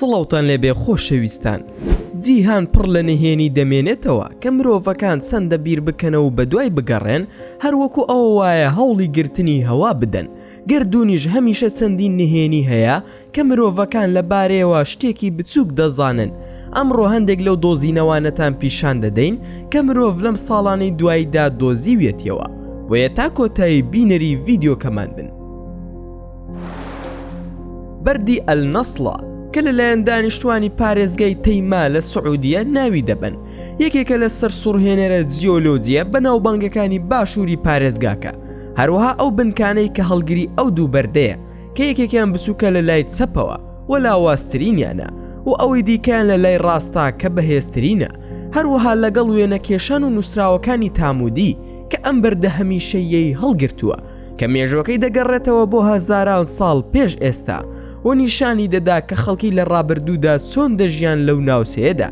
سڵاوتان لێبێ خۆشەویستان. جیهان پڕ لە نهێنی دەمێنێتەوە کە مرۆڤەکان چەندە بیر بکەنەوە بە دوای بگەڕێن، هەروەکو ئەوە وایە هەوڵی گرتنی هەوا بدەن. گردونیش هەمیشە چەندین نهێنی هەیە کە مرۆڤەکان لەبارەیەوە شتێکی بچووک دەزانن. ئەمڕۆ هەندێک لەو دۆزینەوانەتان پیشان دەدەین کە مرۆڤ لەم ساڵانەی دواییدا دۆزیوێتیەوە. بۆیە تا کۆتایی بینەری ڤیدیۆکەمان بن. بەردی ئەلنەسڵە کە لەلایەن دانیشتوانی پارێزگای تەیما لە سعودیە ناوی دەبن. یەکێکە لە سەر سوڕهێنەرە جیۆلۆجیە بەناوبانگەکانی باشووری پارێزگاکە. هەروەها ئەو بنکانەی کە هەڵگری ئەو دوو بەردەیە کە یەکێکیان بچووکە لە لای چەپەوە و لاوازترینیانە و ئەوەی دیکەیان لە لای ڕاستا کە بەهێزترینە. هەروەها لەگەڵ وێنە کێشان و نووسراوەکانی تامودی کە ئەم بەردە هەمیشەیەی هەڵگرتووە کە مێژوەکەی دەگەڕێتەوە بۆ هەزاران ساڵ پێش ئێستا و نیشانی دەدا کە خەڵکی لە ڕابردوودا چۆن دەژیان لەو ناوسەیەدا.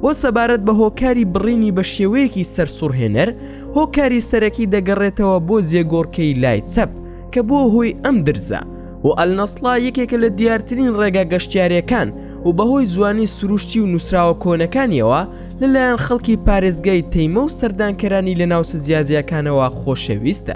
بۆ سەبارەت بە هۆکاری بڕینی بە شێوەیەکی سەرسوڕهێنەر، هۆکاری سەرەکی دەگەڕێتەوە بۆ جێگۆڕکەی لای چەپ کە بۆ هۆی ئەم درزە و ئەلنەسڵا یەکێکە لە دیارترین ڕێگا گەشتیارەکان و بەهۆی جوانی سروشتی و نووسراوە کۆنەکانیەوە لەلایەن خەڵکی پارێزگای تەیمە و سەردانکەرانی لە ناوچە جیاجیەکانەوە خۆشەویستە.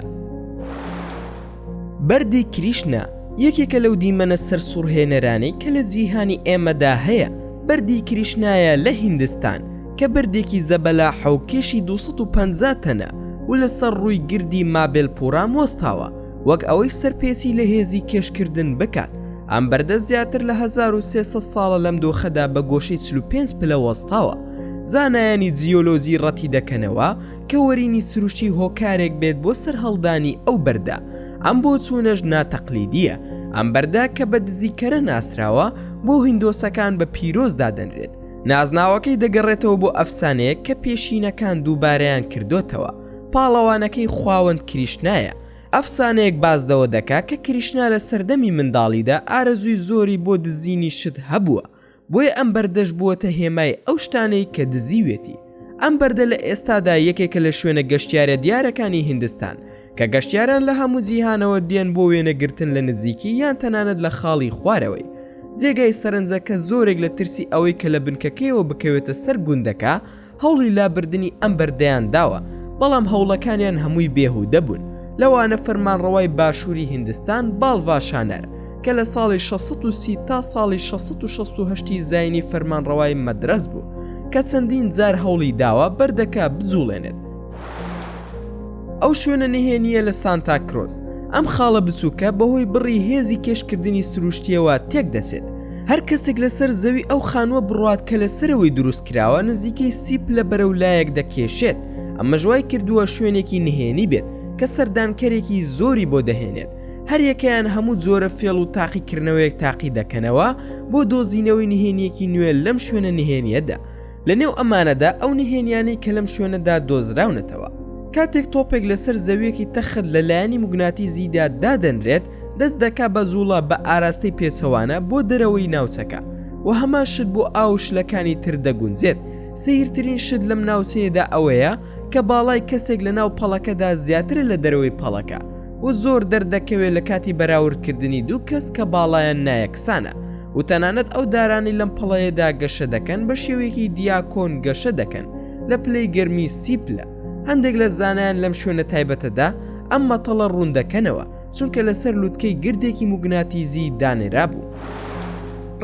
بەردی کریشنا یەکێکە لەو دیمەنە سەرسوڕهێنەرانی کە لە جیهانی ئێمەدا هەیە. بەردی کریشنایە لە هیندستان کە بەردێکی زەبەلا حەوکێشی 250 تەنە و لەسەر ڕووی گردی مابێلپۆرا مۆستاوە وەک ئەوەی سەرپێچی لە هێزی کێشکردن بکات. ئەم بەردە زیاتر لە 1300 ساڵە لەم دۆخەدا بە گۆشەی 45 پلە وەستاوە. زانایانی جیۆلۆجی ڕەتی دەکەنەوە کە وەرینی سروشتی هۆکارێک بێت بۆ سەر هەڵدانی ئەو بەردە. ئەم بۆ چوونەش ناتەقلیدیە. ئەم بەردە کە بە دزیکەرە ناسراوە بۆ هیندۆسەکان بە پیرۆز دادەنرێت. نازناوەکەی دەگەڕێتەوە بۆ ئەفسانەیە کە پێشینەکان دووبارەیان کردوتەوە. پاڵەوانەکەی خواوەند کریشنایە. ئەفسانەیەک بازدەوە دەکا کە کریشنا لە سەردەمی منداڵیدا ئارەزووی زۆری بۆ دزینی شت هەبووە، بۆیە ئەم بەردەش بووەتە هێمای ئەو شتانەی کە دزیوێتی. ئەم بەردە لە ئێستادا یەکێکە لە شوێنە گەشتیارە دیارەکانی هیندستان کە گەشتیاران لە هەموو جیهانەوە دێن بۆ وێنەگرتن لە نزیکی یان تەنانەت لە خاڵی خوارەوەی. جێگای سەرنجە کە زۆرێک لە ترسی ئەوەی کە لە بنکەکەیەوە بکەوێتە سەر گوندەکە هەوڵی لابردنی ئەم بەردەیان داوە، بەڵام هەوڵەکانیان هەمووی بێهودە بوون. لەوانە فەرمانڕەوای باشووری هیندستان باڵڤاشانەر کە لە ساڵی 630 تا ساڵی 668 زاینی فەرمانڕەوای مەدرەس بوو کە چەندین جار هەوڵی داوە بەردەکە بجوڵێنێت. ئەو شوێنە نهێنیە لە سانتا کرۆز. ئەم خاڵە بچووکە بەهۆی بڕی هێزی کێشکردنی سروشتیەوە تێک دەسێت. هەر کەسێک لەسەر زەوی ئەو خانووە بڕوات کە لەسەرەوەی دروست کراوە نزیکەی 30 لە بەرەولایەک دەکێشێت. ئەمە ژوای کردووە شوێنێکی نهێنی بێت کە سەردانکەرێکی زۆری بۆ دەهێنێت. هەر یەکەیان هەموو جۆرە فێڵ و تاقیکردنەوەیەک تاقی دەکەنەوە بۆ دۆزینەوەی نهێنیەکی نوێ لەم شوێنە نهێنیەدا. لەنێو ئەمانەدا ئەو نهێنیانەی کە لەم شوێنەدا دۆزراونەتەوە. کاتێک تۆپێک لەسەر زەویەکی تەخت لەلایەنی موگناتیزیدا دادەنرێت، دەست دەکا بە زوڵە بە ئاراستەی پێچەوانە بۆ دەرەوەی ناوچەکە و هەمان شت بۆ ئاوشلەکانی تر دەگونجێت. سەیرترین شت لەم ناوچەیەدا ئەوەیە کە باڵای کەسێک لە ناو پەڵەکەدا زیاترە لە دەرەوەی پەڵەکە و زۆر دەردەکەوێت لە کاتی بەراوردکردنی دوو کەس کە باڵایان نایەکسانە و تەنانەت ئەو دارانی لەم پەڵەیەدا گەشە دەکەن بە شێوەیەکی دیاکۆن گەشە دەکەن لە پلەی گەرمی 30 پلە. هەندێک لە زانایان لەم شوێنە تایبەتەدا ئەم مەتەڵە ڕوندەکەنەوە چونکە لەسەر لووتکەی گردێکی موگناتیزی دانێرا بوو.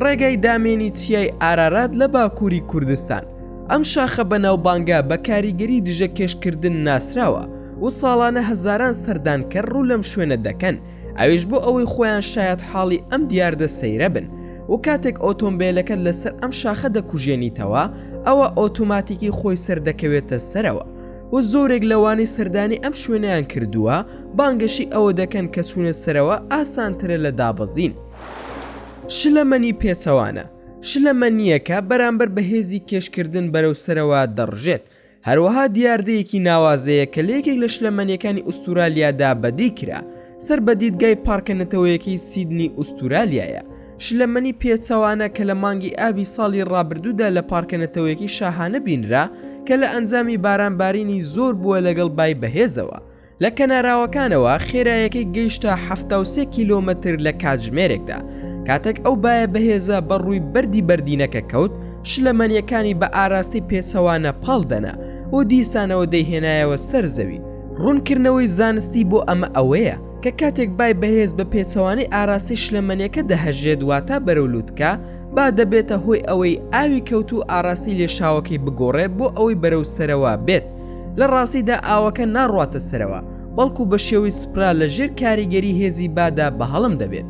ڕێگای دامێنی چیای ئارارات لە باکووری کوردستان. ئەم شاخە بەناوبانگە بە کاریگەری دژە کێشکردن ناسراوە و ساڵانە هەزاران سەردانکەر ڕوو لەم شوێنە دەکەن، ئەویش بۆ ئەوەی خۆیان شاید حاڵی ئەم دیاردە سەیرە بن. و کاتێک ئۆتۆمبیلەکەت لەسەر ئەم شاخە دەکوژێنیتەوە ئەوە ئۆتۆماتیکی خۆی سەردەکەوێتە سەرەوە و زۆرێک لەوانی سەردانی ئەم شوێنیان کردووە بانگەشی ئەوە دەکەن کە چوونە سەرەوە ئاسانترە لە دابەزین. شلەمەنی پێچەوانە شلەمەنیەکە بەرامبەر بە هێزی کێشکردن بەرەو سەرەوە دەڕژێت. هەروەها دیاردەیەکی ناوازەیە کە لە یەکێک لە شلەمەنیەکانی ئوستورالیادا بەدی کرا سەر بە دیدگای پارکەنەتەوەیەکی سیدنی ئوستورالیایە. شلەمەنی پێچەوانە کە لە مانگی ئابی ساڵی ڕابردوودا لە پارکەنەتەوەیەکی شاهانە بینرا کە لە ئەنجامی بارانبارینی زۆر بووە لەگەڵ بای بەهێزەوە. لە کەناراوەکانەوە خێرایەکەی گەیشتە 73 کیلۆمەتر لە کاتژمێرێکدا کاتێک ئەو بایە بەهێزە بەڕووی بەردی بەردینەکە کەوت شلەمەنیەکانی بە ئاراستی پێچەوانە پاڵدەنا و دیسانەوە دەیهێنایەوە سەر زەوی. ڕوونکردنەوەی زانستی بۆ ئەمە ئەوەیە کە کاتێک بای بەهێز بە پێچەوانەی ئاراستی شلەمەنیەکە دەهەژێت واتە بەرەولووتکە با دەبێتە هۆی ئەوەی ئاوی کەوت و ئاراستی لێشاوەکەی بگۆڕێت بۆ ئەوەی بەرەو سەرەوە بێت. لە ڕاستیدا ئاوەکە ناڕواتە سەرەوە بەڵکو بە شێوەی سپرا لە ژێر کاریگەری هێزی بادا بە هەڵم دەبێت.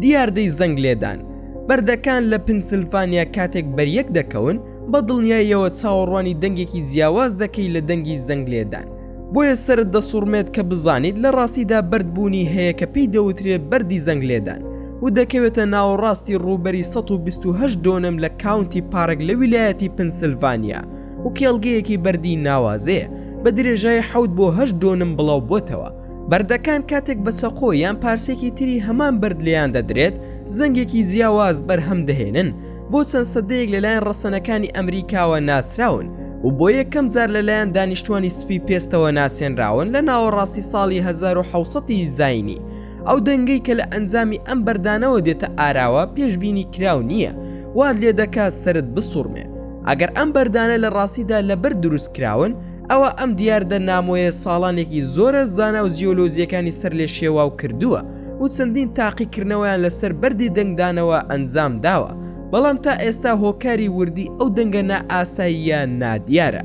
دیاردەی زەنگ لێدان بەردەکان لە پنسیلڤانیا کاتێک بەریەک دەکەون بە دڵنیاییەوە چاوەڕوانی دەنگێکی جیاواز دەکەی لە دەنگی زەنگ لێدان. بۆیە سرت دەسوڕمێت کە بزانیت لە ڕاستیدا بەردبوونی هەیە کە پێی دەوترێت بەردی زەنگ لێدان و دەکەوێتە ناوەڕاستی ڕووبەری 128 دۆنم لە کاونتی پارک لە ویلایەتی پنسیلڤانیا و کێڵگەیەکی بەردی ناوازەیە بە درێژای 7 بۆ 8 دۆنم بڵاو بۆتەوە. بەردەکان کاتێک بە سەقۆ یان پارسێکی تری هەمان بەرد لێیان دەدرێت زەنگێکی جیاواز بەرهەم دەهێنن بۆ چەند سەدەیەک لەلایەن ڕەسەنەکانی ئەمریکاوە ناسراون و بۆ یەکەم جار لەلایەن دانیشتوانی سپی پێستەوە ناسێنراون لە ناوەڕاستی ساڵی 1970 زاینی. ئەو دەنگەی کە لە ئەنجامی ئەم بەردانەوە دێتە ئاراوە پێشبینی کراو نییە واد لێ دەکات سرت بسوڕمێ. ئەگەر ئەم بەردانە لە ڕاستیدا لەبەر دروست کراون ئەوە ئەم دیاردە نامۆیە ساڵانێکی زۆرە زانا و جیۆلۆجیەکانی سەر لێ شێواو کردووە و چەندین تاقیکردنەوەیان لەسەر بەردی دەنگدانەوە ئەنجام داوە، بەڵام تا ئێستا هۆکاری وردی ئەو دەنگە نائاساییە نادیارە.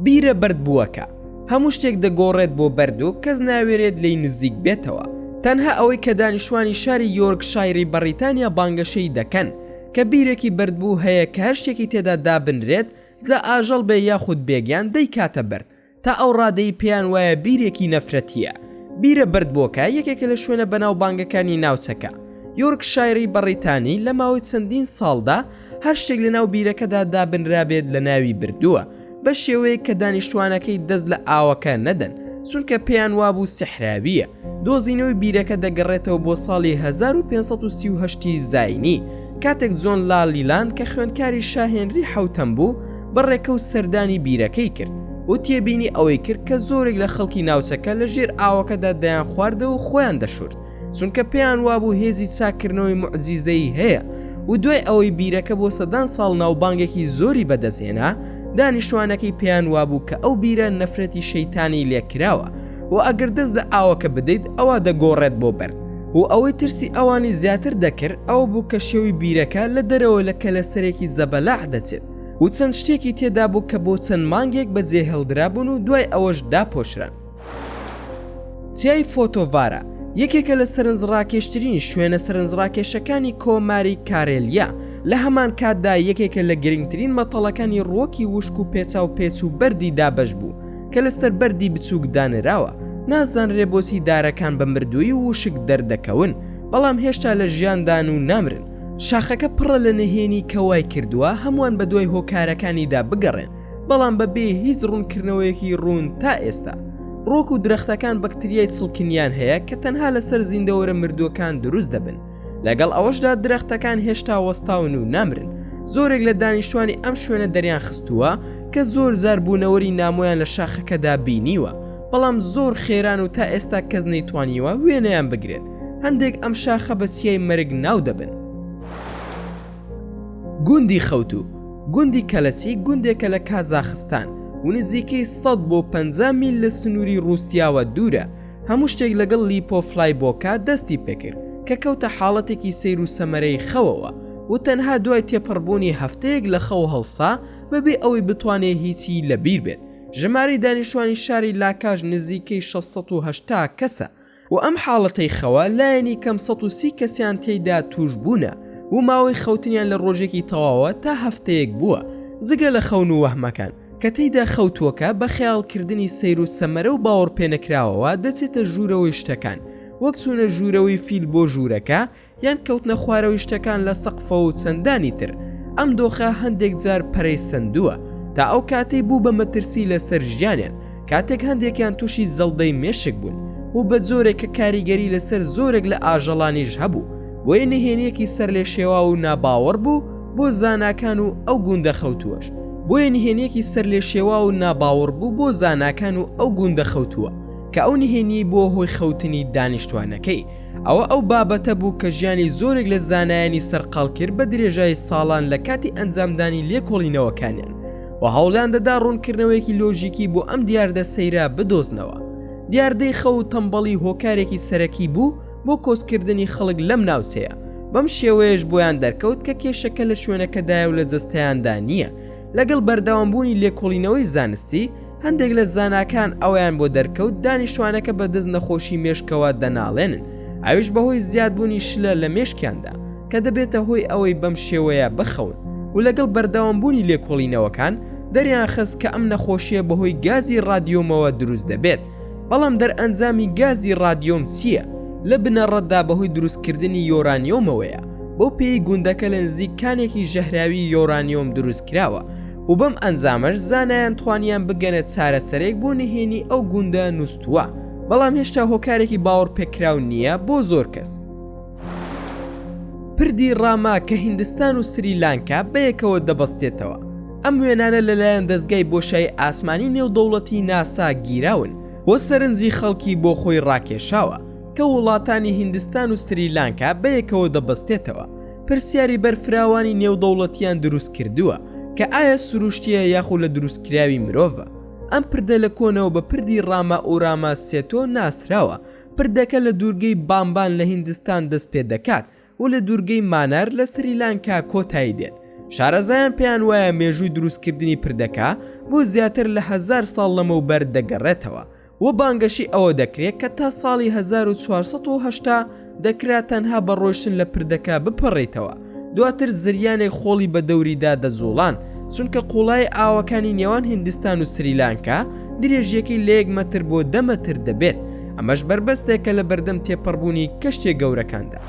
بیرە بەرد بووەکە هەموو شتێک دەگۆڕێت بۆ بەرد و کەس ناوێرێت لی نزیک بێتەوە، تەنها ئەوەی کە دانیشتوانی شاری یۆرکشایری بەریتانیا بانگەشەی دەکەن کە بیرێکی بەردبوو هەیە کە هەر شتێکی تێدا دابنرێت جا ئاژەڵ بێ یاخود بێگیان دەیکاتە بەرد تا ئەو ڕادەی پێیان وایە بیرێکی نەفرەتیە. بیرە بەردبووەکە یەکێکە لە شوێنە بەناو بانگەکانی ناوچەکە. یۆرکشایری بەریتانی لە ماوەی چەندین ساڵدا هەر شتێک لە ناو بیرەکەدا دابنرابێت لە ناوی بردووە بە شێوەیە کە دانیشتوانەکەی دەست لە ئاوەکە نەدەن چونکە پێیان وابوو سیحراویە. دۆزینەوەی بیرەکە دەگەڕێتەوە بۆ ساڵی 1538 زاینی کاتێک جۆن لالیلاند کە خوێندکاری شاهێنری حوتەم بوو بەڕێکە و سەردانی بیرەکەی کرد و تێبینی ئەوەی کرد کە زۆرێک لە خەڵکی ناوچەکە لە ژێر ئاوەکەدا دەیان خواردەوە و خۆیان دەشورد چونکە پێیان وابوو هێزی چاکردنەوەی موعجیزەیی هەیە و دوای ئەوەی بیرەکە بۆ سەدان ساڵ ناوبانگێکی زۆری بەدەستهێنا دانیشتوانەکەی پێیان وابوو کە ئەو بیرە نەفرەتی شەیتانی لێکراوە و ئەگەر دەست لە ئاوەکە بدەیت ئەوە دەگۆڕێت بۆ بەرد و ئەوەی ترسی ئەوانی زیاتر دەکرد ئەو بوو کە شێوی بیرەکە لە دەرەوە لە کەلەسەرێکی زەبەلاح دەچێت و چەند شتێکی تێدا بوو کە بۆ چەند مانگێک بەجێ هەڵدرابوون و دوای ئەوەش داپۆشران. چیای فۆتۆڤارە یەکێکە لە سەرنجڕاکێشترین شوێنە سەرنجڕاکێشەکانی کۆماری کارێلیا لە هەمان کاتدا یەکێکە لە گرنگترین مەتەڵەکانی ڕۆکی وشک و پێچاو پێچ و بەردی دابەش بوو کە لەسەر بەردی بچووک دانراوە. نازانرێ بۆچی دارەکان بە مردووی وشک دەردەکەون بەڵام هێشتا لە ژیاندان و نامرن. شاخەکە پڕە لە نەهێنی کە وای کردووە هەمووان بە دوای هۆکارەکانیدا بگەڕێن بەڵام بەبێ هیچ ڕوونکردنەوەیەکی ڕوون تا ئێستا. ڕۆک و درەختەکان بەکتریای چڵکنیان هەیە کە تەنها لەسەر زیندەوەرە مردووەکان دروست دەبن. لەگەڵ ئەوەشدا درەختەکان هێشتا وەستاون و نامرن. زۆرێک لە دانیشتوانی ئەم شوێنە دەریان خستووە کە زۆر زاربوونەوەری نامۆیان لە شاخەکەدا بینیوە بەڵام زۆر خێران و تا ئێستا کەس نەیتوانیوە وێنەیان بگرێت. هەندێک ئەم شاخە بە سیای مەرگ ناو دەبن. گوندی خەوتو گوندی کەلەسی گوندێکە لە کازاخستان و نزیکەی 100 بۆ 50 میل لە سنووری رووسیاوە دوورە. هەموو شتێک لەگەڵ لیپۆفلایبۆکە دەستی پێکرد کە کەوتە حاڵەتێکی سەیر و سەمەرەی خەوەوە و تەنها دوای تێپەڕبوونی هەفتەیەک لە خەو هەڵسا بەبێ ئەوەی بتوانێت هیچی لەبیر بێت. ژماری دانیشتوانی شاری لاکاژ نزیکەی 680 کەسە و ئەم حاڵەتەی خەوە لایەنی کەم 130 کەسیان تێیدا توش بوونە و ماوەی خەوتنیان لە ڕۆژێکی تەواوە تا هەفتەیەک بووە. جگە لە خەون و وەهمەکان کە تێیدا خەوتووەکە بە خەیاڵکردنی سەیر و سەمەرە و باوەڕ پێنەکراوەوە دەچێتە ژوورەوەی شتەکان وەک چوونە ژوورەوەی فیل بۆ ژوورەکە یان کەوتنە خوارەوەی شتەکان لە سەقفە و چەندانی تر. ئەم دۆخە هەندێک جار پەرەی سندووە تا ئەو کاتەی بوو بە مەترسی لەسەر ژیانیان کاتێک هەندێکیان تووشی زەڵدەی مێشک بوون و بە جۆرێک کە کاریگەری لەسەر زۆرێک لە ئاژەڵانیش هەبوو بۆیە نهێنیەکی سەر لێ شێوا و ناباوەڕ بوو بۆ زاناکان و ئەو گوندە خەوتووەش. بۆیە نهێنیەکی سەر لێ شێوا و ناباوەڕ بوو بۆ زاناکان و ئەو گوندە خەوتووە. کە ئەو نهێنی بۆ هۆی خەوتنی دانیشتوانەکەی. ئەو بابەتە بوو کە ژیانی زۆرێک لە زانایانی سەرقاڵ کرد بە درێژای ساڵان لە کاتی ئەنجامدانی لێکۆڵینەوەکانیان و هەوڵیان دەدا ڕوونکردنەوەیەکی لۆژیکی بۆ ئەم دیاردە سەیرا بدۆزنەوە. دیاردەی خەو تەمبەڵی هۆکارێکی سەرەکی بوو بۆ کۆچکردنی خەڵک لەم ناوچەیە. بەم شێوەیەش بۆیان دەرکەوت کە کێشەکە لە شوێنەکەدایە و لە جەستەیاندا نییە. لەگەڵ بەردەوامبوونی لێکۆڵینەوەی زانستی هەندێک لە زاناکان ئەویان بۆ دەرکەوت دانیشتوانەکە بە دەست نەخۆشی مێشکەوە دەناڵێنن، ئەویش بەهۆی زیادبوونی شلە لە مێشکیاندا کە دەبێتە هۆی ئەوەی بەم شێوەیە بخەون. و لەگەڵ بەردەوامبوونی لێکۆڵینەوەکان دەریان خست کە ئەم نەخۆشیە بەهۆی گازی رادیۆمەوە دروست دەبێت. بەڵام دەرئەنجامی گازی رادیۆم چییە؟ لە بنەڕەتدا بەهۆی دروستکردنی یۆرانیۆمەوەیە. بۆ پێی گوندەکە لە نزیک کانێکی ژەهراوی یۆرانیۆم دروست کراوە و بەم ئەنجامەش زانایان توانیان بگەنێت چارەسەرێک بۆ نهێنی ئەو گوندە نووسووە، بەڵام هێشتا هۆکارێکی باوەڕ پێکراو نییە بۆ زۆر کەس. پردی ڕاما کە هیندستان و سریلانکا بەیەکەوە دەبەستێتەوە. ئەم وێنانە لەلایەن دەستگای بۆشایی ئاسمانی نێودەوڵەتی ناسا گیراون و سەرنجی خەڵکی بۆ خۆی ڕاکێشاوە کە وڵاتانی هیندستان و سریلانکا بەیەکەوە دەبەستێتەوە. پرسیاری بەرفراوانی نێودەوڵەتیان دروست کردووە کە ئایا سروشتیە یاخود لە دروستکراوی مرۆڤە. ئەم پردە لە کۆنەوە بە پردی ڕاما و ڕاما سێتۆ ناسراوە. پردەکە لە دوورگەی بامبان لە هیندستان دەست پێ دەکات و لە دوورگەی مانەر لە سریلانکا کۆتایی دێت. شارەزایان پێیان وایە مێژووی دروستکردنی پردەکە بۆ زیاتر لە 1000 ساڵ لەمەوبەر دەگەڕێتەوە و بانگەشی ئەوە دەکرێت کە تا ساڵی 1480 دەکرات تەنها بە ڕۆشتن لە پردەکە بپەڕێتەوە. دواتر زریانێک خۆڵی بە دەوریدا دەجوڵان، چونکە قوڵای ئاوەکانی نێوان هیندستان و سریلانکا درێژیەکی لە 1 مەتر بۆ 10 مەتر دەبێت. ئەمەش بربەستێکە لە بەردەم تێپەڕبوونی کەشتێک گەورەکاندا.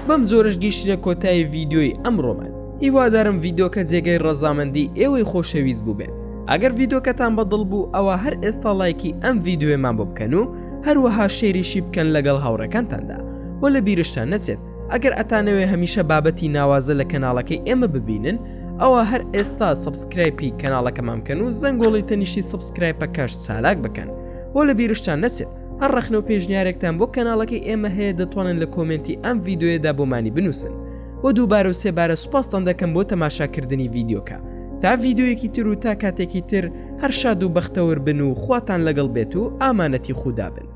بەم زۆرش گەیشتنە کۆتایی ڤیدیۆی ئەمڕۆمان. هیوادارم ڤیدیۆکە جێگەی ڕەزامەندی ئێوەی خۆشەویست بوو بێت. ئەگەر ڤیدیۆکەتان بەدڵ بوو ئەوە هەر ئێستا لایکی ئەم ڤیدیۆمان بۆ بکەن و هەروەها شێریشی بکەن لەگەڵ هاوڕەکانتاندا. و لە بیرشتان نەچێت ئەگەر ئەتانەوێ هەمیشە بابەتی ناوازە لە کەناڵەکەی ئێمە ببینن ئەوە هەر ئێستا سبسکرایبی کەناڵەکەمان بکەن و زەنگۆڵی تەنیشتی سبسکرایبەکەش چالاک بکەن. و لە بیرشتان نەچێت هەر ڕەخنە و پێشنیارێکتان بۆ کەناڵەکەی ئێمە هەیە دەتوانن لە کۆمنتی ئەم ڤیدیۆیەدا بۆمانی بنووسن. و دووبارە و سێبارە سوپاستان دەکەم بۆ تەماشاکردنی ڤیدیۆکە. تا ڤیدیۆیەکی تر و تا کاتێکی تر هەر شاد و بەختەوەر بن و خواتان لەگەڵ بێت و ئامانەتی خودا بن.